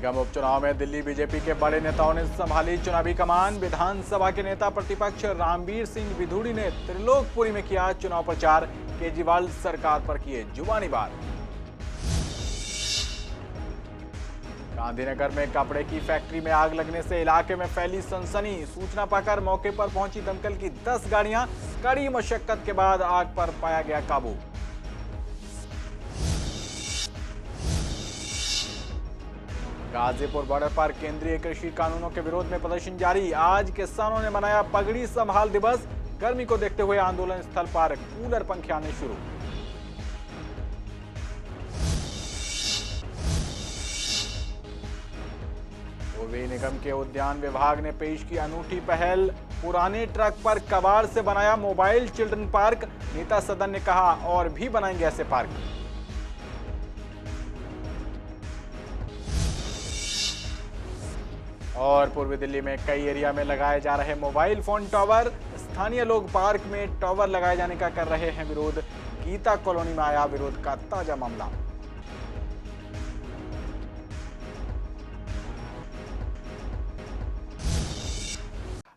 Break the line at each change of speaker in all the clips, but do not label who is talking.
निगम उपचुनाव में दिल्ली बीजेपी के बड़े नेताओं ने संभाली चुनावी कमान। विधानसभा के नेता प्रतिपक्ष रामबीर सिंह विधूड़ी ने त्रिलोकपुरी में किया चुनाव प्रचार। केजरीवाल सरकार पर किए जुबानी वार। गांधीनगर में कपड़े की फैक्ट्री में आग लगने से इलाके में फैली सनसनी। सूचना पाकर मौके पर पहुंची दमकल की 10 गाड़ियां। कड़ी मशक्कत के बाद आग पर पाया गया काबू। गाजीपुर बॉर्डर पर केंद्रीय कृषि कानूनों के विरोध में प्रदर्शन जारी। आज किसानों ने मनाया पगड़ी संभाल दिवस। गर्मी को देखते हुए आंदोलन स्थल पर कूलर पंखे आने शुरू। पूर्वी निगम के उद्यान विभाग ने पेश की अनूठी पहल। पुराने ट्रक पर कबाड़ से बनाया मोबाइल चिल्ड्रन पार्क। नेता सदन ने कहा और भी बनाएंगे ऐसे पार्क। और पूर्वी दिल्ली में कई एरिया में लगाए जा रहे मोबाइल फोन टावर। स्थानीय लोग पार्क में टावर लगाए जाने का कर रहे हैं विरोध। गीता कॉलोनी में आया विरोध का ताजा मामला।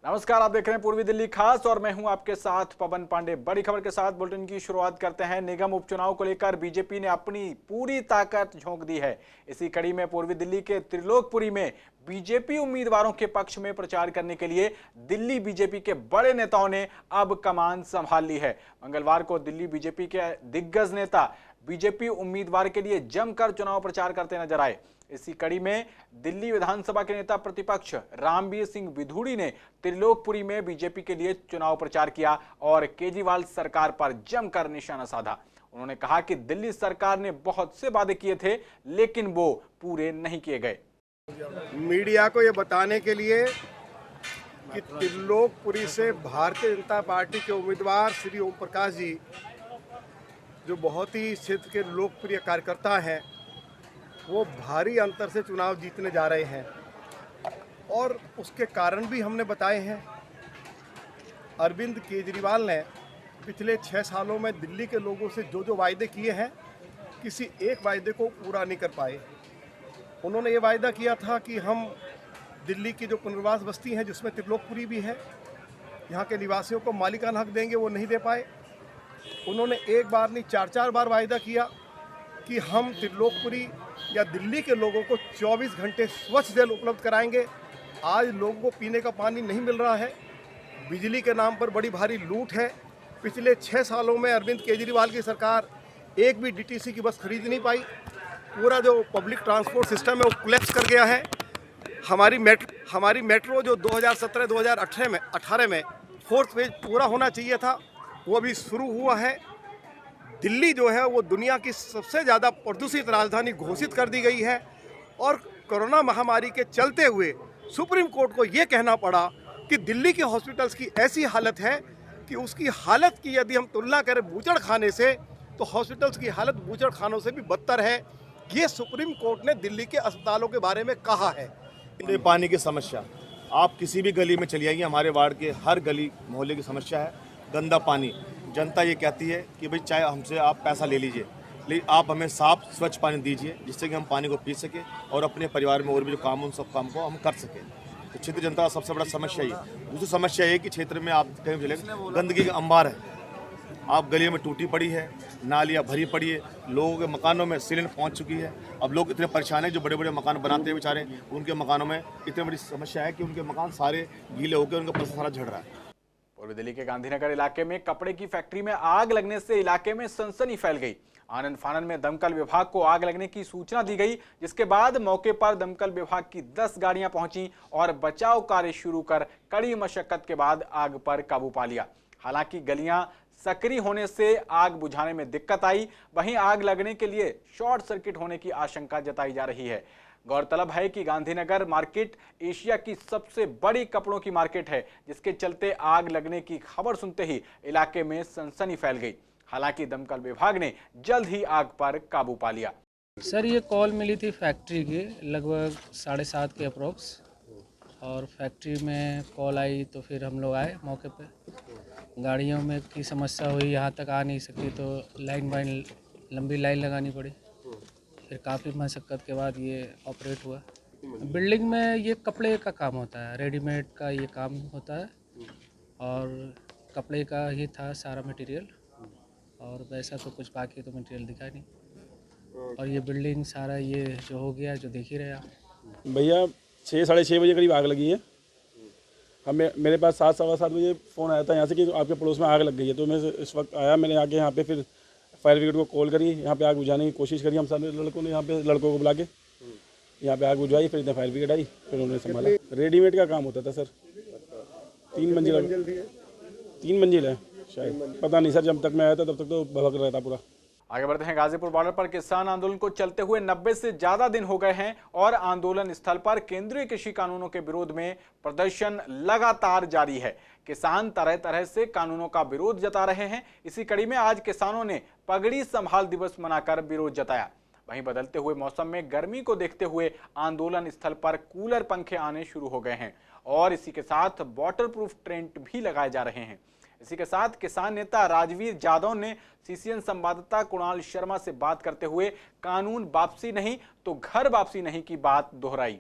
नमस्कार, आप देख रहे हैं पूर्वी दिल्ली खास और मैं हूं आपके साथ पवन पांडे। बड़ी खबर के साथ बुलेटिन की शुरुआत करते हैं। निगम उपचुनाव को लेकर बीजेपी ने अपनी पूरी ताकत झोंक दी है। इसी कड़ी में पूर्वी दिल्ली के त्रिलोकपुरी में बीजेपी उम्मीदवारों के पक्ष में प्रचार करने के लिए दिल्ली बीजेपी के बड़े नेताओं ने अब कमान संभाल ली है। मंगलवार को दिल्ली बीजेपी के दिग्गज नेता बीजेपी उम्मीदवार के लिए जमकर चुनाव प्रचार करते नजर आए। इसी कड़ी में दिल्ली विधानसभा के नेता प्रतिपक्ष रामबीर सिंह विधूड़ी ने त्रिलोकपुरी में बीजेपी के लिए चुनाव प्रचार किया और केजरीवाल सरकार पर जमकर निशाना साधा। उन्होंने कहा कि दिल्ली सरकार ने बहुत से वादे किए थे लेकिन वो पूरे नहीं किए गए।
मीडिया को ये बताने के लिए कि त्रिलोकपुरी से भारतीय जनता पार्टी के उम्मीदवार श्री ओम प्रकाश जी, जो बहुत ही क्षेत्र के लोकप्रिय कार्यकर्ता हैं, वो भारी अंतर से चुनाव जीतने जा रहे हैं और उसके कारण भी हमने बताए हैं। अरविंद केजरीवाल ने पिछले 6 सालों में दिल्ली के लोगों से जो वायदे किए हैं, किसी एक वायदे को पूरा नहीं कर पाए। उन्होंने ये वायदा किया था कि हम दिल्ली की जो पुनर्वास बस्ती हैं, जिसमें त्रिलोकपुरी भी है, यहाँ के निवासियों को मालिकाना हक देंगे, वो नहीं दे पाए। उन्होंने एक बार नहीं 4-4 बार वायदा किया कि हम त्रिलोकपुरी या दिल्ली के लोगों को 24 घंटे स्वच्छ जल उपलब्ध कराएंगे। आज लोगों को पीने का पानी नहीं मिल रहा है। बिजली के नाम पर बड़ी भारी लूट है। पिछले 6 सालों में अरविंद केजरीवाल की सरकार एक भी डीटीसी की बस खरीद नहीं पाई। पूरा जो पब्लिक ट्रांसपोर्ट सिस्टम है वो कोलैप्स कर गया है। हमारी मेट्रो जो 2017-2018 में 4th फेज पूरा होना चाहिए था, वो अभी शुरू हुआ है। दिल्ली जो है वो दुनिया की सबसे ज़्यादा प्रदूषित राजधानी घोषित कर दी गई है और कोरोना महामारी के चलते हुए सुप्रीम कोर्ट को ये कहना पड़ा कि दिल्ली के हॉस्पिटल्स की ऐसी हालत है कि उसकी हालत की यदि हम तुलना करें बूचड़ खाने से, तो हॉस्पिटल्स की हालत बूचड़ खानों से भी बदतर है। ये सुप्रीम कोर्ट ने दिल्ली के अस्पतालों के बारे में कहा है।
पानी की समस्या, आप किसी भी गली में चली आइए, हमारे वार्ड के हर गली मोहल्ले की समस्या है गंदा पानी। जनता ये कहती है कि भाई चाहे हमसे आप पैसा ले लीजिए, लेकिन आप हमें साफ स्वच्छ पानी दीजिए, जिससे कि हम पानी को पी सकें और अपने परिवार में और भी जो काम उन सब काम को हम कर सकें। तो क्षेत्र जनता का सबसे बड़ा समस्या ये। दूसरी समस्या ये कि क्षेत्र में आप कहीं चले गंदगी का अंबार है। आप गलियों में टूटी पड़ी है, नालियाँ भरी पड़ी है, लोगों के मकानों में सीलन पहुँच चुकी है। अब लोग इतने परेशान हैं, जो बड़े बड़े मकान बनाते हैं बेचारे, उनके मकानों में इतनी बड़ी समस्या है कि उनके मकान सारे गीले होकर उनका पैसा सारा झड़ रहा है।
पूर्वी दिल्ली के गांधीनगर इलाके में कपड़े की फैक्ट्री में आग लगने से इलाके में सनसनी फैल गई। आनन फानन में दमकल विभाग को आग लगने की सूचना दी गई, जिसके बाद मौके पर दमकल विभाग की 10 गाड़ियां पहुंची और बचाव कार्य शुरू कर कड़ी मशक्कत के बाद आग पर काबू पा लिया। हालांकि गलियां सक्रिय होने से आग बुझाने में दिक्कत आई। वहीं आग लगने के लिए शॉर्ट सर्किट होने की आशंका जताई जा रही है। गौरतलब है कि गांधीनगर मार्केट एशिया की सबसे बड़ी कपड़ों की मार्केट है, जिसके चलते आग लगने की खबर सुनते ही इलाके में सनसनी फैल गई। हालांकि दमकल विभाग ने जल्द ही आग पर काबू पा लिया।
सर, ये कॉल मिली थी फैक्ट्री की लगभग 7:30 के अप्रोक्स, और फैक्ट्री में कॉल आई तो फिर हम लोग आए मौके पे। गाड़ियों में की समस्या हुई, यहाँ तक आ नहीं सकी तो लाइन बाई लंबी लाइन लगानी पड़ी। फिर काफ़ी मशक्क़त के बाद ये ऑपरेट हुआ। बिल्डिंग में ये कपड़े का काम होता है, रेडीमेड का ये काम होता है और कपड़े का ही था सारा मटेरियल और वैसा तो कुछ बाकी तो मटेरियल दिखा नहीं। और ये बिल्डिंग सारा ये जो हो गया जो देख ही रहे आप।
भैया 6 साढ़े 6 बजे करीब आग लगी है। हमें मेरे पास 7 सवा 7 बजे फ़ोन आया था यहाँ से कि आपके पड़ोस में आग लग गई है। तो मैं इस वक्त आया, मैंने आके यहाँ पे फिर फायर ब्रिगेड को कॉल करी, यहाँ पे आग बुझाने की कोशिश करी। हम सारे लड़कों ने यहाँ पे लड़कों को बुला के यहाँ पे आग बुझवाई, फिर इधर फायर ब्रिगेड आई, फिर उन्होंने संभाला। रेडीमेड का काम होता था सर। 3 मंजिल है शायद, पता नहीं सर। जब तक मैं आया था तब तक तो भभक रहा था पूरा।
आगे बढ़ते हैं। गाजीपुर बॉर्डर पर किसान आंदोलन को चलते हुए 90 से ज्यादा दिन हो गए हैं और आंदोलन स्थल पर केंद्रीय कृषि कानूनों के विरोध में प्रदर्शन लगातार जारी है। किसान तरह तरह से कानूनों का विरोध जता रहे हैं। इसी कड़ी में आज किसानों ने पगड़ी संभाल दिवस मनाकर विरोध जताया। वहीं बदलते हुए मौसम में गर्मी को देखते हुए आंदोलन स्थल पर कूलर पंखे आने शुरू हो गए हैं और इसी के साथ वाटरप्रूफ टेंट भी लगाए जा रहे हैं। इसी के साथ किसान नेता राजवीर जादव ने सीसीएन संवाददाता कुणाल शर्मा से बात करते हुए कानून वापसी नहीं तो घर वापसी नहीं की बात दोहराई।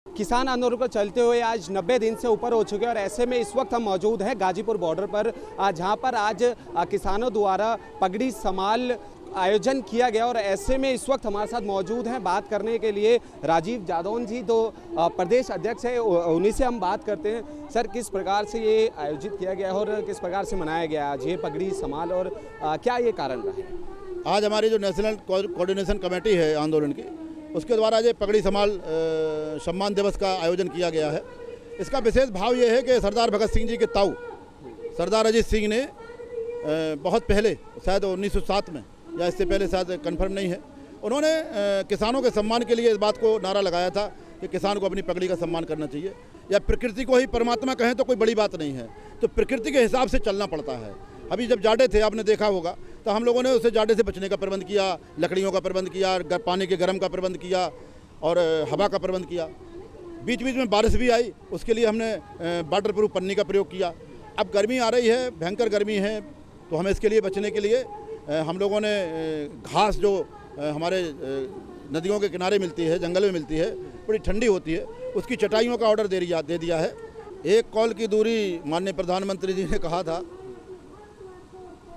किसान आंदोलन को चलते हुए आज 90 दिन से ऊपर हो चुके हैं और ऐसे में इस वक्त हम मौजूद हैं गाजीपुर बॉर्डर पर, जहां पर आज किसानों द्वारा पगड़ी संभाल आयोजन किया गया। और ऐसे में इस वक्त हमारे साथ मौजूद हैं बात करने के लिए राजीव जादौन जी, तो प्रदेश अध्यक्ष है, उन्हीं से हम बात करते हैं। सर, किस प्रकार से ये आयोजित किया गया और किस प्रकार से मनाया गया आज ये पगड़ी संभाल और क्या ये कारण रहा है?
आज हमारी जो नेशनल कोऑर्डिनेशन कमेटी है आंदोलन की, उसके द्वारा ये पगड़ी संभाल सम्मान दिवस का आयोजन किया गया है। इसका विशेष भाव ये है कि सरदार भगत सिंह जी के ताऊ सरदार अजीत सिंह ने बहुत पहले, शायद 1907 में या इससे पहले, शायद कंफर्म नहीं है, उन्होंने किसानों के सम्मान के लिए इस बात को नारा लगाया था कि किसान को अपनी पगड़ी का सम्मान करना चाहिए। या प्रकृति को ही परमात्मा कहें तो कोई बड़ी बात नहीं है, तो प्रकृति के हिसाब से चलना पड़ता है। अभी जब जाड़े थे, आपने देखा होगा, तो हम लोगों ने उससे जाड़े से बचने का प्रबंध किया, लकड़ियों का प्रबंध किया, पानी के गर्म का प्रबंध किया और हवा का प्रबंध किया। बीच बीच में बारिश भी आई, उसके लिए हमने वाटरप्रूफ पन्नी का प्रयोग किया। अब गर्मी आ रही है, भयंकर गर्मी है, तो हमें इसके लिए बचने के लिए हम लोगों ने घास जो हमारे नदियों के किनारे मिलती है, जंगल में मिलती है, बड़ी ठंडी होती है, उसकी चटाइयों का ऑर्डर दे दिया है। 1 कॉल की दूरी माननीय प्रधानमंत्री जी ने कहा था।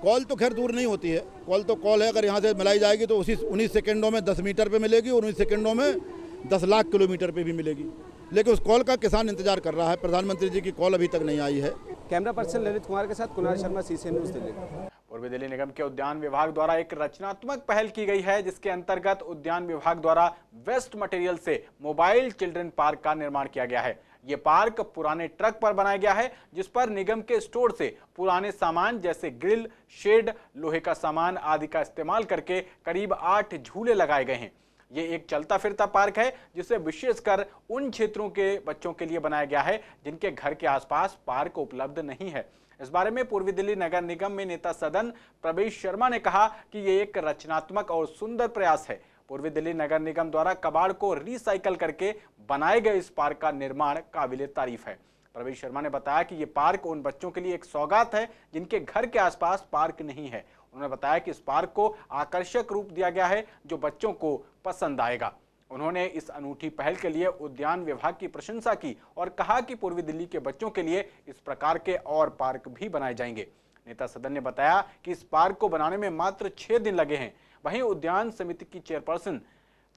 कॉल तो खैर दूर नहीं होती है, कॉल तो कॉल है। अगर यहाँ से मिलाई जाएगी तो उसी 19 सेकेंडों में 10 मीटर पे मिलेगी और 19 सेकेंडों में 10 लाख किलोमीटर पे भी मिलेगी। लेकिन उस कॉल का किसान इंतजार कर रहा है। प्रधानमंत्री जी की कॉल अभी तक नहीं आई है।
कैमरा पर्सन ललित कुमार के साथ कुणाल शर्मा, सीसीएन न्यूज़, दिल्ली।
पूर्वी दिल्ली निगम के उद्यान विभाग द्वारा एक रचनात्मक पहल की गई है, जिसके अंतर्गत उद्यान विभाग द्वारा वेस्ट मटेरियल से मोबाइल चिल्ड्रन पार्क का निर्माण किया गया है। ये पार्क पुराने ट्रक पर बनाया गया है, जिस पर निगम के स्टोर से पुराने सामान जैसे ग्रिल, शेड, लोहे का सामान आदि का इस्तेमाल करके करीब 8 झूले लगाए गए हैं। ये एक चलता फिरता पार्क है, जिसे विशेषकर उन क्षेत्रों के बच्चों के लिए बनाया गया है जिनके घर के आसपास पार्क उपलब्ध नहीं है। इस बारे में पूर्वी दिल्ली नगर निगम में नेता सदन प्रवेश शर्मा ने कहा कि ये एक रचनात्मक और सुंदर प्रयास है। पूर्वी दिल्ली नगर निगम द्वारा कबाड़ को रिसाइकल करके बनाए गए इस पार्क का निर्माण काबिले तारीफ है। प्रवेश शर्मा ने बताया कि ये पार्क उन बच्चों के लिए एक सौगात है जिनके घर के आसपास पार्क नहीं है। उन्होंने बताया कि इस पार्क को आकर्षक रूप दिया गया है जो बच्चों को पसंद आएगा। उन्होंने इस अनूठी पहल के लिए उद्यान विभाग की प्रशंसा की और कहा कि पूर्वी दिल्ली के बच्चों के लिए इस प्रकार के और पार्क भी बनाए जाएंगे। नेता सदन ने बताया कि इस पार्क को बनाने में मात्र 6 दिन लगे हैं। वहीं उद्यान समिति की चेयरपर्सन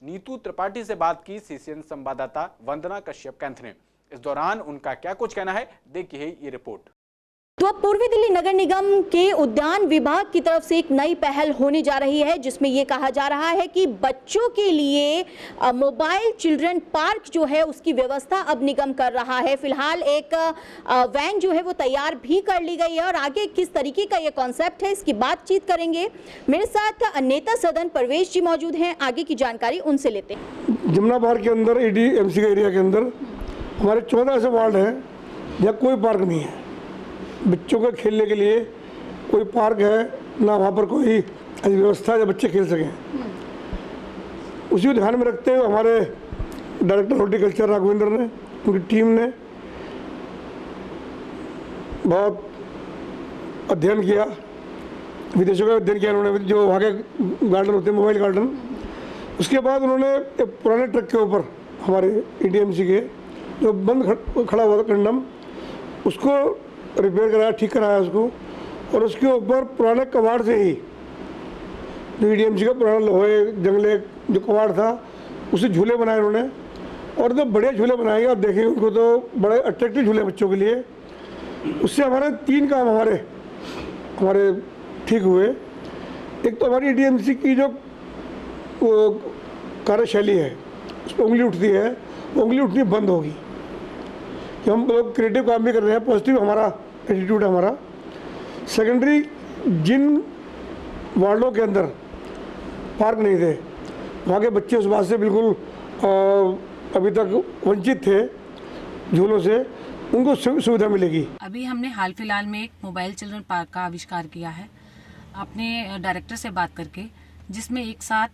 नीतू त्रिपाठी से बात की सीसीएन संवाददाता वंदना कश्यप कैंथ ने। इस दौरान उनका क्या कुछ कहना है, देखिए ये रिपोर्ट।
तो अब पूर्वी दिल्ली नगर निगम के उद्यान विभाग की तरफ से एक नई पहल होने जा रही है, जिसमें ये कहा जा रहा है कि बच्चों के लिए मोबाइल चिल्ड्रन पार्क जो है उसकी व्यवस्था अब निगम कर रहा है। फिलहाल एक वैन जो है वो तैयार भी कर ली गई है और आगे किस तरीके का ये कॉन्सेप्ट है इसकी बातचीत करेंगे। मेरे साथ नेता सदन परवेश जी मौजूद हैं, आगे की जानकारी उनसे लेते हैं।
जमुना पार्क के अंदर ADMC के एरिया के अंदर हमारे 14 ऐसे वार्ड हैं जहाँ कोई पार्क नहीं है। बच्चों के खेलने के लिए कोई पार्क है ना, वहाँ पर कोई व्यवस्था है जब बच्चे खेल सकें। उसी को ध्यान में रखते हुए हमारे डायरेक्टर हॉर्टिकल्चर राघवेंद्र ने, उनकी टीम ने बहुत अध्ययन किया, विदेशों का अध्ययन किया उन्होंने, जो वहाँ के गार्डन होते हैं मोबाइल गार्डन। उसके बाद उन्होंने एक पुराने ट्रक के ऊपर हमारे EDMC के, जो बंद खड़ा हुआ था कंडम, उसको रिपेयर कराया, ठीक कराया उसको, और उसके ऊपर पुराने कबाड़ से ही जो EDMC का पुराना लोहे जंगले जो कबाड़ था उसे झूले बनाए उन्होंने, और तो बढ़िया झूले बनाएंगे, आप देखेंगे उनको तो बड़े अट्रैक्टिव झूले बच्चों के लिए। उससे हमारे 3 काम हमारे ठीक हुए। एक तो हमारी EDMC की जो कार्यशैली है, उस पर उंगली उठती है, वो उंगली उठनी बंद होगी कि हम लोग क्रिएटिव काम भी कर रहे हैं, पॉजिटिव हमारा एटीट्यूड है हमारा। सेकेंडरी, जिन वार्डों के अंदर पार्क नहीं थे, वहाँ के बच्चे उस बात से बिल्कुल अभी तक वंचित थे झूलों से, उनको सुविधा मिलेगी।
अभी हमने हाल फिलहाल में एक मोबाइल चिल्ड्रन पार्क का आविष्कार किया है अपने डायरेक्टर से बात करके, जिसमें एक साथ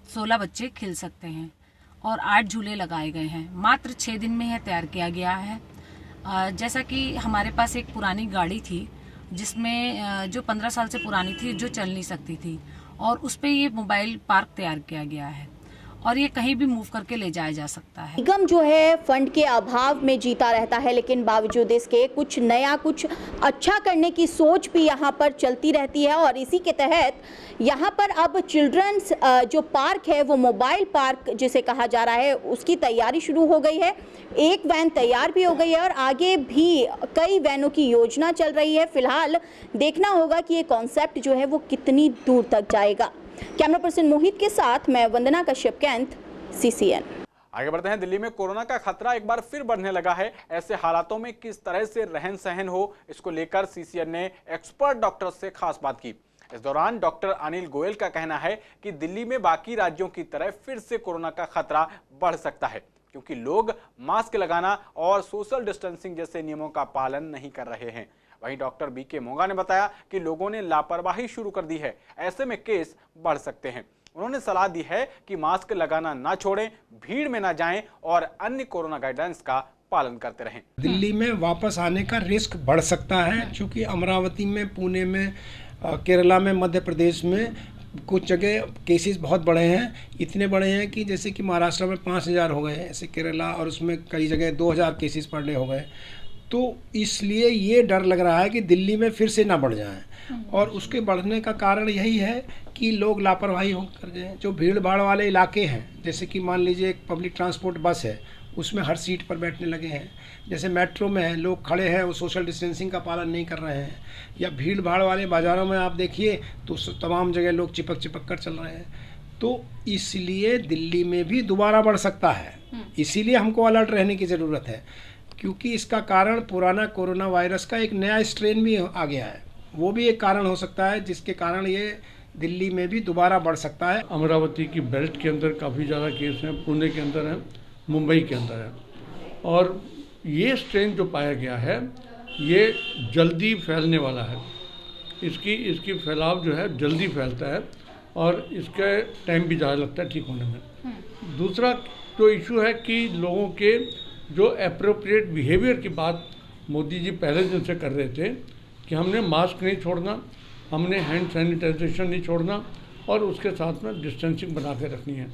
16 बच्चे खेल सकते हैं और 8 झूले लगाए गए हैं। मात्र 6 दिन में यह तैयार किया गया है। जैसा कि हमारे पास एक पुरानी गाड़ी थी जिसमें जो 15 साल से पुरानी थी, जो चल नहीं सकती थी, और उस पे ये मोबाइल पार्क तैयार किया गया है और ये कहीं भी मूव करके ले जाया जा सकता है।
निगम जो है फंड के अभाव में जीता रहता है, लेकिन बावजूद इसके कुछ नया, कुछ अच्छा करने की सोच भी यहाँ पर चलती रहती है, और इसी के तहत यहाँ पर अब चिल्ड्रंस जो पार्क है वो मोबाइल पार्क जिसे कहा जा रहा है, उसकी तैयारी शुरू हो गई है। एक वैन तैयार भी हो गई है और आगे भी कई वैनों की योजना चल रही है। फिलहाल देखना होगा कि ये कॉन्सेप्ट जो है वो कितनी दूर तक जाएगा। कैमरा पर्सन मोहित के साथ मैं वंदना कश्यप, कैंथ, CCN।
आगे बढ़ते हैं। दिल्ली में कोरोना का खतरा एक बार फिर बढ़ने लगा है। ऐसे हालातों में किस तरह से रहन सहन हो, इसको लेकर CCN ने एक्सपर्ट डॉक्टर से खास बात की। इस दौरान डॉक्टर अनिल गोयल का कहना है कि दिल्ली में बाकी राज्यों की तरह फिर से कोरोना का खतरा बढ़ सकता है, क्योंकि लोग मास्क लगाना और सोशल डिस्टेंसिंग जैसे नियमों का पालन नहीं कर रहे हैं। वहीं डॉक्टर BK मोंगा ने बताया कि लोगों ने लापरवाही शुरू कर दी है, ऐसे में केस बढ़ सकते हैं। उन्होंने सलाह दी है कि मास्क लगाना ना छोड़ें, भीड़ में ना जाएं और अन्य कोरोना गाइडेंस का पालन करते रहें।
दिल्ली में वापस आने का रिस्क बढ़ सकता है, क्योंकि अमरावती में, पुणे में, केरला में, मध्य प्रदेश में कुछ जगह केसेस बहुत बड़े हैं। इतने बड़े हैं कि जैसे कि महाराष्ट्र में 5000 हो गए, ऐसे केरला, और उसमें कई जगह 2000 केसेस पर डे हो गए। तो इसलिए ये डर लग रहा है कि दिल्ली में फिर से ना बढ़ जाएं, और उसके बढ़ने का कारण यही है कि लोग लापरवाही कर जाएं। जो भीड़ भाड़ वाले इलाके हैं, जैसे कि मान लीजिए एक पब्लिक ट्रांसपोर्ट बस है, उसमें हर सीट पर बैठने लगे हैं। जैसे मेट्रो में है, लोग खड़े हैं, वो सोशल डिस्टेंसिंग का पालन नहीं कर रहे हैं। या भीड़ भाड़ वाले बाज़ारों में आप देखिए तो तमाम जगह लोग चिपक कर चल रहे हैं। तो इसलिए दिल्ली में भी दोबारा बढ़ सकता है। इसीलिए हमको अलर्ट रहने की ज़रूरत है, क्योंकि इसका कारण पुराना कोरोना वायरस का एक नया स्ट्रेन भी आ गया है। वो भी एक कारण हो सकता है जिसके कारण ये दिल्ली में भी दोबारा बढ़ सकता है।
अमरावती की बेल्ट के अंदर काफ़ी ज़्यादा केस हैं, पुणे के अंदर है, मुंबई के अंदर है, और ये स्ट्रेन जो पाया गया है ये जल्दी फैलने वाला है। इसकी फैलाव जो है जल्दी फैलता है और इसका टाइम भी ज़्यादा लगता है ठीक होने में। दूसरा जो इशू है कि लोगों के जो अप्रोप्रिएट बिहेवियर की बात मोदी जी पहले दिन से कर रहे थे कि हमने मास्क नहीं छोड़ना, हमने हैंड सैनिटाइजेशन नहीं छोड़ना, और उसके साथ में डिस्टेंसिंग बना के रखनी है।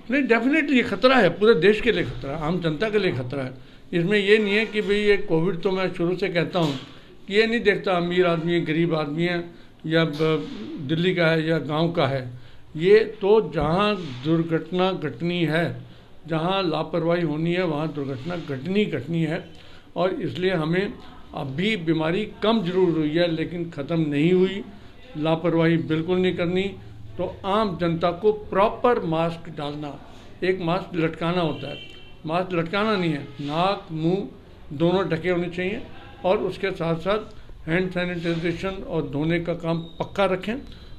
नहीं, डेफिनेटली ये खतरा है, पूरे देश के लिए खतरा है, आम जनता के लिए खतरा है। इसमें ये नहीं है कि भाई ये कोविड, तो मैं शुरू से कहता हूँ कि ये नहीं देखता अमीर आदमी है, गरीब आदमी है, या दिल्ली का है या गाँव का है। ये तो जहाँ दुर्घटना घटनी है, जहाँ लापरवाही होनी है, वहाँ दुर्घटना घटनी है। और इसलिए हमें अभी बीमारी कम जरूर हुई है, लेकिन ख़त्म नहीं हुई। लापरवाही बिल्कुल नहीं करनी। तो आम जनता को प्रॉपर मास्क डालना, एक मास्क लटकाना होता है, मास्क लटकाना नहीं है, नाक मुंह दोनों ढके होने चाहिए, और उसके साथ साथ हैंड सैनिटाइजेशन और धोने का काम पक्का रखें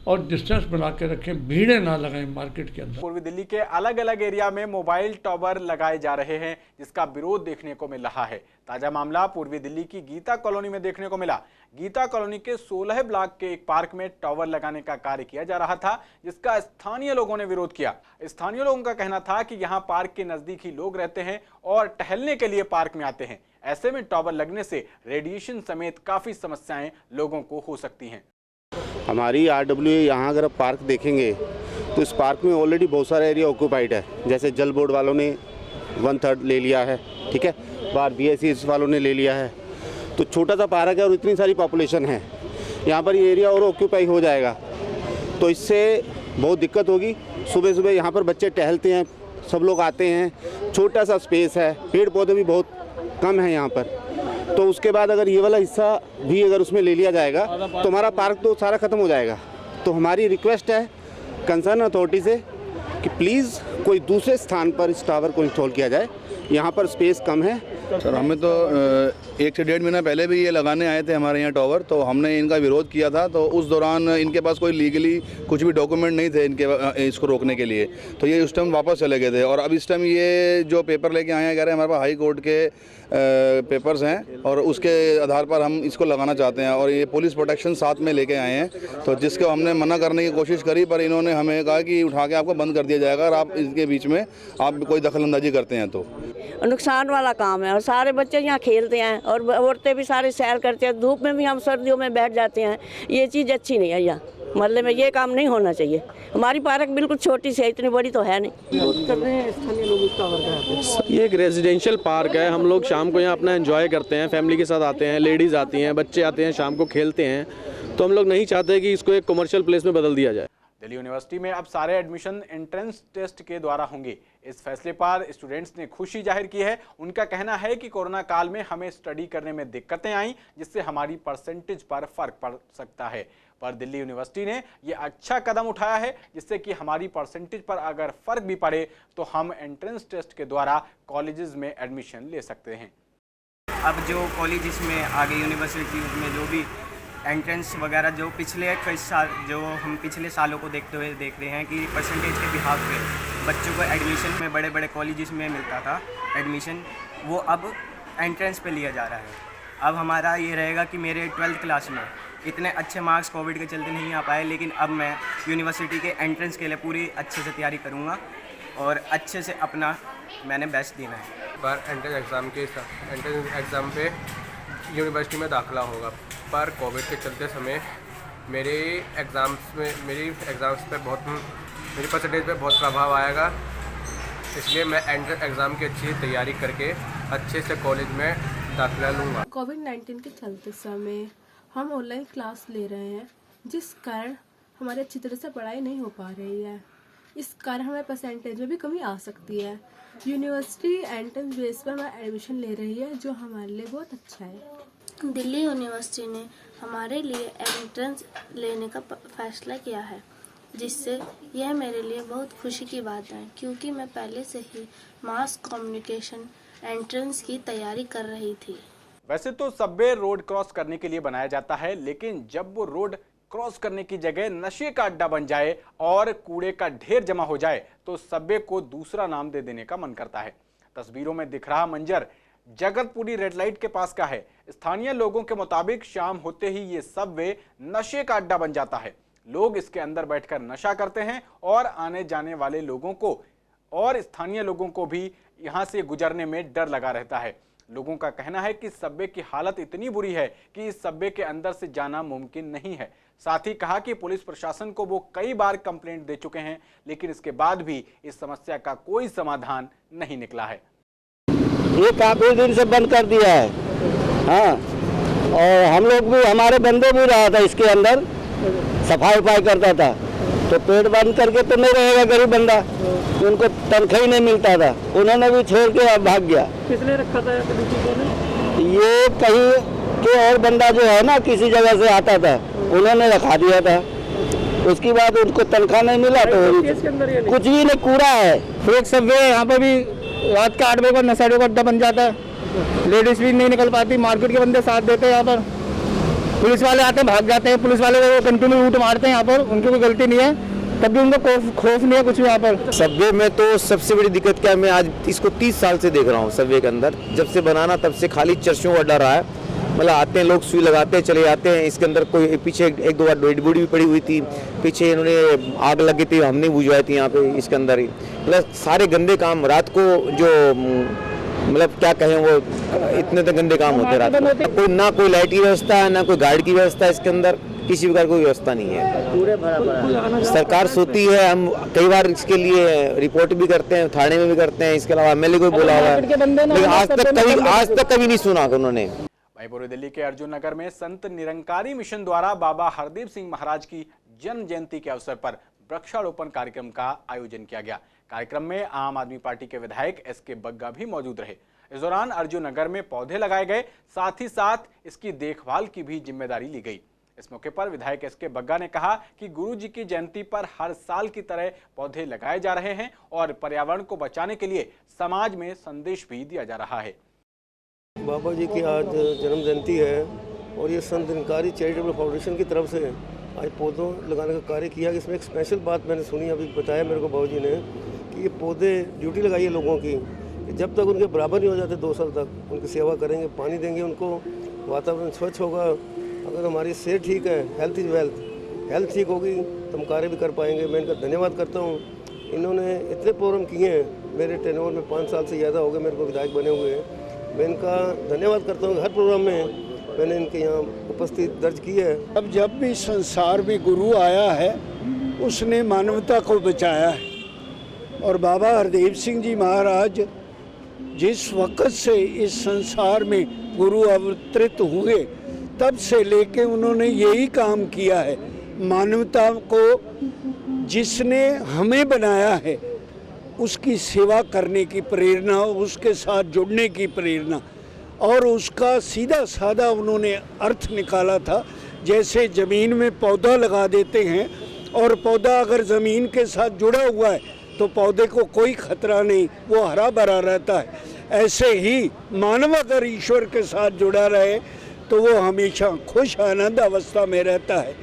और डिस्टेंस बना के रखें, भीड़ें ना लगाएं मार्केट के अंदर।
पूर्वी दिल्ली के अलग अलग एरिया में मोबाइल टावर लगाए जा रहे हैं, जिसका विरोध देखने को मिल रहा है। ताजा मामला पूर्वी दिल्ली की गीता कॉलोनी में देखने को मिला। गीता कॉलोनी के 16 ब्लॉक के एक पार्क में टावर लगाने का कार्य किया जा रहा था, जिसका स्थानीय लोगों ने विरोध किया। स्थानीय लोगों का कहना था कि यहाँ पार्क के नजदीक ही लोग रहते हैं और टहलने के लिए पार्क में आते हैं। ऐसे में टावर लगने से रेडिएशन समेत काफी समस्याएं लोगों को हो सकती हैं।
हमारी RWA यहाँ अगर आप पार्क देखेंगे तो इस पार्क में ऑलरेडी बहुत सारा एरिया ऑक्यूपाइड है। जैसे जल बोर्ड वालों ने 1/3 ले लिया है, ठीक है। बाहर BSc वालों ने ले लिया है। तो छोटा सा पार्क है और इतनी सारी पॉपुलेशन है, यहाँ पर ये एरिया और ऑक्यूपाई हो जाएगा तो इससे बहुत दिक्कत होगी। सुबह सुबह यहाँ पर बच्चे टहलते हैं, सब लोग आते हैं, छोटा सा स्पेस है, पेड़ पौधे भी बहुत कम हैं यहाँ पर। तो उसके बाद अगर ये वाला हिस्सा भी अगर उसमें ले लिया जाएगा तो हमारा पार्क तो सारा ख़त्म हो जाएगा। तो हमारी रिक्वेस्ट है कंसर्न अथॉरिटी से कि प्लीज़ कोई दूसरे स्थान पर इस टावर को इंस्टॉल किया जाए, यहाँ पर स्पेस कम है।
सर हमें तो 1 से 1.5 महीना पहले भी ये लगाने आए थे हमारे यहाँ टावर, तो हमने इनका विरोध किया था। तो उस दौरान इनके पास कोई लीगली कुछ भी डॉक्यूमेंट नहीं थे इनके इसको रोकने के लिए, तो ये उस टाइम वापस चले गए थे। और अब इस टाइम ये जो पेपर लेके आए हैं, कह रहे हैं हमारे पास हाई कोर्ट के पेपर्स हैं और उसके आधार पर हम इसको लगाना चाहते हैं, और ये पुलिस प्रोटेक्शन साथ में लेके आए हैं। तो जिसको हमने मना करने की कोशिश करी, पर इन्होंने हमें कहा कि उठा के आपको बंद कर दिया जाएगा और आप इसके बीच में आप कोई दखलंदाजी करते हैं तो।
नुकसान वाला काम है और सारे बच्चे यहाँ खेलते हैं और औरतें भी सारे सैर करते हैं, धूप में भी हम सर्दियों में बैठ जाते हैं। ये चीज़ अच्छी नहीं है, यहाँ मोहल्ले में ये काम नहीं होना चाहिए। हमारी पार्क बिल्कुल छोटी सी है, इतनी बड़ी तो है नहीं।
ये एक रेजिडेंशियल पार्क है, हम लोग शाम को यहाँ अपना एंजॉय करते हैं, फैमिली के साथ आते हैं, लेडीज़ आती हैं, बच्चे आते हैं, शाम को खेलते हैं। तो हम लोग नहीं चाहते कि इसको एक कमर्शियल प्लेस में बदल दिया जाए।
दिल्ली यूनिवर्सिटी में अब सारे एडमिशन एंट्रेंस टेस्ट के द्वारा होंगे। इस फैसले पर स्टूडेंट्स ने खुशी जाहिर की है। उनका कहना है कि कोरोना काल में हमें स्टडी करने में दिक्कतें आईं, जिससे हमारी परसेंटेज पर फर्क पड़ सकता है, पर दिल्ली यूनिवर्सिटी ने ये अच्छा कदम उठाया है जिससे कि हमारी परसेंटेज पर अगर फर्क भी पड़े तो हम एंट्रेंस टेस्ट के द्वारा कॉलेजेस में एडमिशन ले सकते हैं।
अब जो कॉलेजेस में आगे यूनिवर्सिटी में जो भी एंट्रेंस वगैरह जो पिछले कई साल जो हम पिछले सालों को देखते हुए देख रहे हैं कि परसेंटेज के बिहाफ पे बच्चों को एडमिशन में बड़े बड़े कॉलेजेस में मिलता था एडमिशन, वो अब एंट्रेंस पे लिया जा रहा है। अब हमारा ये रहेगा कि मेरे 12th क्लास में इतने अच्छे मार्क्स कोविड के चलते नहीं आ पाए, लेकिन अब मैं यूनिवर्सिटी के एंट्रेंस के लिए पूरी अच्छे से तैयारी करूँगा और अच्छे से अपना मैंने बेस्ट देना है।
पर एंट्रेंस एग्ज़ाम पे यूनिवर्सिटी में दाखिला होगा, पर कोविड के चलते समय मेरी एग्ज़ाम्स पे मेरी परसेंटेज पे बहुत प्रभाव आएगा। इसलिए मैं एंट्रेंस एग्ज़ाम की अच्छी तैयारी करके अच्छे से कॉलेज में दाखिला लूँगा।
कोविड-19 के चलते समय हम ऑनलाइन क्लास ले रहे हैं, जिस कारण हमारी अच्छी तरह से पढ़ाई नहीं हो पा रही है। इस कारण हमें परसेंटेज में भी कमी आ सकती है। यूनिवर्सिटी एंट्रेंस बेस पर हमारा एडमिशन ले रही है, जो हमारे लिए बहुत अच्छा है।
दिल्ली यूनिवर्सिटी ने हमारे लिए एंट्रेंस लेने का फैसला किया है, जिससे यह मेरे लिए बहुत खुशी की बात है, क्योंकि मैं पहले से ही मास कम्युनिकेशन एंट्रेंस की तैयारी कर रही थी।
वैसे तो सबवे रोड क्रॉस करने के लिए बनाया जाता है, लेकिन जब वो रोड क्रॉस करने की जगह नशे का अड्डा बन जाए और कूड़े का ढेर जमा हो जाए तो सबवे को दूसरा नाम दे देने का मन करता है। तस्वीरों में दिख रहा मंजर जगतपुरी रेड लाइट के पास का है। स्थानीय लोगों के मुताबिक शाम होते ही ये सबवे नशे का अड्डा बन जाता है। लोग इसके अंदर बैठकर नशा करते हैं और आने जाने वाले लोगों को और स्थानीय लोगों को भी यहाँ से गुजरने में डर लगा रहता है। लोगों का कहना है कि सबवे की हालत इतनी बुरी है कि इस सबवे के अंदर से जाना मुमकिन नहीं है। साथ ही कहा कि पुलिस प्रशासन को वो कई बार कंप्लेंट दे चुके हैं, लेकिन इसके बाद भी इस समस्या का कोई समाधान नहीं निकला है।
ये काफी दिन से बंद कर दिया है, हाँ, और हम लोग भी, हमारे बंदे भी रहा था इसके अंदर, सफाई वफाई करता था। तो पेट बंद करके तो नहीं रहेगा गरीब बंदा, उनको तनख्वाह ही नहीं मिलता था, उन्होंने भी छोड़ के अब भाग गया।
किसने रखा था
ये कहीं के और बंदा जो है ना, किसी जगह से आता था, उन्होंने रखा दिया था। उसके बाद उनको तनख्वाह नहीं मिला तो कुछ भी नहीं, कूड़ा है।
एक सबवे यहाँ पर भी रात के 8 बजे पर नशेड़ियों का अड्डा बन जाता है, लेडीज भी नहीं निकल पाती, मार्केट के बंदे साथ देते हैं। यहाँ पर पुलिस वाले आते हैं, भाग जाते हैं, पुलिस वाले वो कंटिन्यू रूट मारते हैं। यहाँ पर उनकी कोई गलती नहीं है, तब भी उनको खौफ नहीं है कुछ भी। यहाँ पर
सबवे में तो सबसे बड़ी दिक्कत क्या है, मैं आज इसको 30 साल से देख रहा हूँ। सबवे के अंदर जब से बनाना तब से खाली चर्चों का अड्डा रहा है। मतलब आते हैं लोग, सुई लगाते हैं, चले जाते हैं। इसके अंदर कोई पीछे 1-2 बार डेड बॉडी भी पड़ी हुई थी, पीछे इन्होंने आग लगी थी, हमने बुझवाई थी यहाँ पे इसके अंदर ही। मतलब सारे गंदे काम रात को जो मतलब क्या कहें, वो इतने तो गंदे काम होते रात को। ना कोई लाइट की व्यवस्था है, ना कोई गार्ड की व्यवस्था है इसके अंदर, किसी प्रकार कोई व्यवस्था नहीं है। पूरे भरा सरकार सोती है, हम कई बार इसके लिए रिपोर्ट भी करते हैं, थाने में भी करते हैं, इसके अलावा MLA को बुला हुआ है, लेकिन आज तक कभी नहीं सुना उन्होंने।
वहीं पूर्वी दिल्ली के अर्जुन नगर में संत निरंकारी मिशन द्वारा बाबा हरदीप सिंह महाराज की जन्म जयंती के अवसर पर वृक्षारोपण कार्यक्रम का आयोजन किया गया। कार्यक्रम में आम आदमी पार्टी के विधायक SK बग्गा भी मौजूद रहे। इस दौरान अर्जुन नगर में पौधे लगाए गए, साथ ही साथ इसकी देखभाल की भी जिम्मेदारी ली गई। इस मौके पर विधायक SK बग्गा ने कहा कि गुरु जी की जयंती पर हर साल की तरह पौधे लगाए जा रहे हैं और पर्यावरण को बचाने के लिए समाज में संदेश भी दिया जा रहा है।
बाबा जी की आज जन्म जयंती है और ये संत निरंकारी चैरिटेबल फाउंडेशन की तरफ से आज पौधों लगाने का कार्य किया। इसमें एक स्पेशल बात मैंने सुनी, अभी बताया मेरे को बाबूजी ने कि ये पौधे ड्यूटी लगाई है लोगों की, कि जब तक उनके बराबर नहीं हो जाते 2 साल तक उनकी सेवा करेंगे, पानी देंगे उनको, वातावरण स्वच्छ होगा। अगर हमारी सेहत ठीक है, हेल्थ इज़ वेल्थ, हेल्थ ठीक होगी तो हम कार्य भी कर पाएंगे। मैं इनका धन्यवाद करता हूँ। इन्होंने इतने प्रोग्राम किए हैं, मेरे टेन्योर में 5 साल से ज़्यादा हो गए मेरे को विधायक बने हुए हैं। मैं इनका धन्यवाद करता हूँ। हर प्रोग्राम में मैंने इनके यहाँ उपस्थित दर्ज की है।
अब जब भी संसार में गुरु आया है उसने मानवता को बचाया है और बाबा हरदेव सिंह जी महाराज जिस वक़्त से इस संसार में गुरु अवतरित हुए तब से लेके उन्होंने यही काम किया है। मानवता को जिसने हमें बनाया है उसकी सेवा करने की प्रेरणा, उसके साथ जुड़ने की प्रेरणा, और उसका सीधा साधा उन्होंने अर्थ निकाला था। जैसे ज़मीन में पौधा लगा देते हैं और पौधा अगर ज़मीन के साथ जुड़ा हुआ है तो पौधे को कोई खतरा नहीं, वो हरा भरा रहता है। ऐसे ही मानव अगर ईश्वर के साथ जुड़ा रहे तो वो हमेशा खुश आनंद अवस्था में रहता है।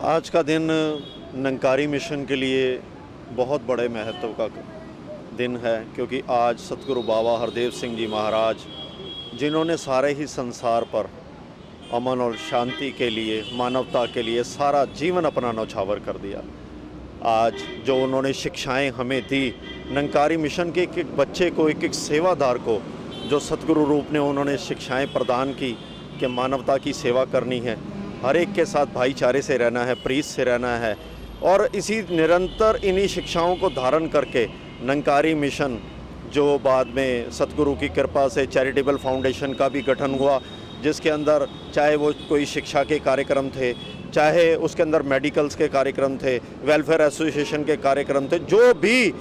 आज का दिन निरंकारी मिशन के लिए बहुत बड़े महत्व का दिन है, क्योंकि आज सतगुरु बाबा हरदेव सिंह जी महाराज, जिन्होंने सारे ही संसार पर अमन और शांति के लिए, मानवता के लिए सारा जीवन अपना न्यौछावर कर दिया। आज जो उन्होंने शिक्षाएं हमें दी, निरंकारी मिशन के एक एक बच्चे को, एक एक सेवादार को जो सतगुरु रूप ने उन्होंने शिक्षाएं प्रदान की कि मानवता की सेवा करनी है, हर एक के साथ भाईचारे से रहना है, प्रीत से रहना है, और इसी निरंतर इन्हीं शिक्षाओं को धारण करके निरंकारी मिशन, जो बाद में सतगुरु की कृपा से चैरिटेबल फाउंडेशन का भी गठन हुआ, जिसके अंदर चाहे वो कोई शिक्षा के कार्यक्रम थे, चाहे उसके अंदर मेडिकल्स के कार्यक्रम थे, वेलफेयर एसोसिएशन के कार्यक्रम थे, जो भी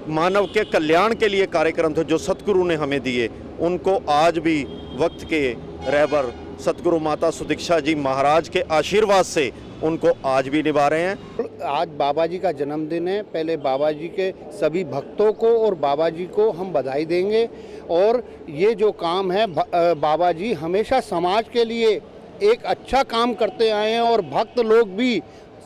मानव के कल्याण के लिए कार्यक्रम थे जो सतगुरु ने हमें दिए, उनको आज भी वक्त के रहबर सतगुरु माता सुदीक्षा जी महाराज के आशीर्वाद से उनको आज भी निभा रहे हैं।
आज बाबा जी का जन्मदिन है। पहले बाबा जी के सभी भक्तों को और बाबा जी को हम बधाई देंगे। और ये जो काम है, बाबा जी हमेशा समाज के लिए एक अच्छा काम करते आए हैं और भक्त लोग भी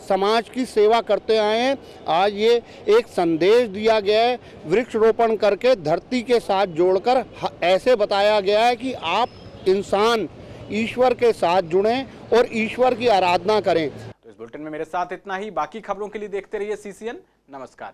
समाज की सेवा करते आए हैं। आज ये एक संदेश दिया गया है, वृक्ष रोपण करके धरती के साथ जोड़कर ऐसे बताया गया है कि आप इंसान ईश्वर के साथ जुड़ें और ईश्वर की आराधना करें।
तो इस बुलेटिन में मेरे साथ इतना ही। बाकी खबरों के लिए देखते रहिए CCN। नमस्कार।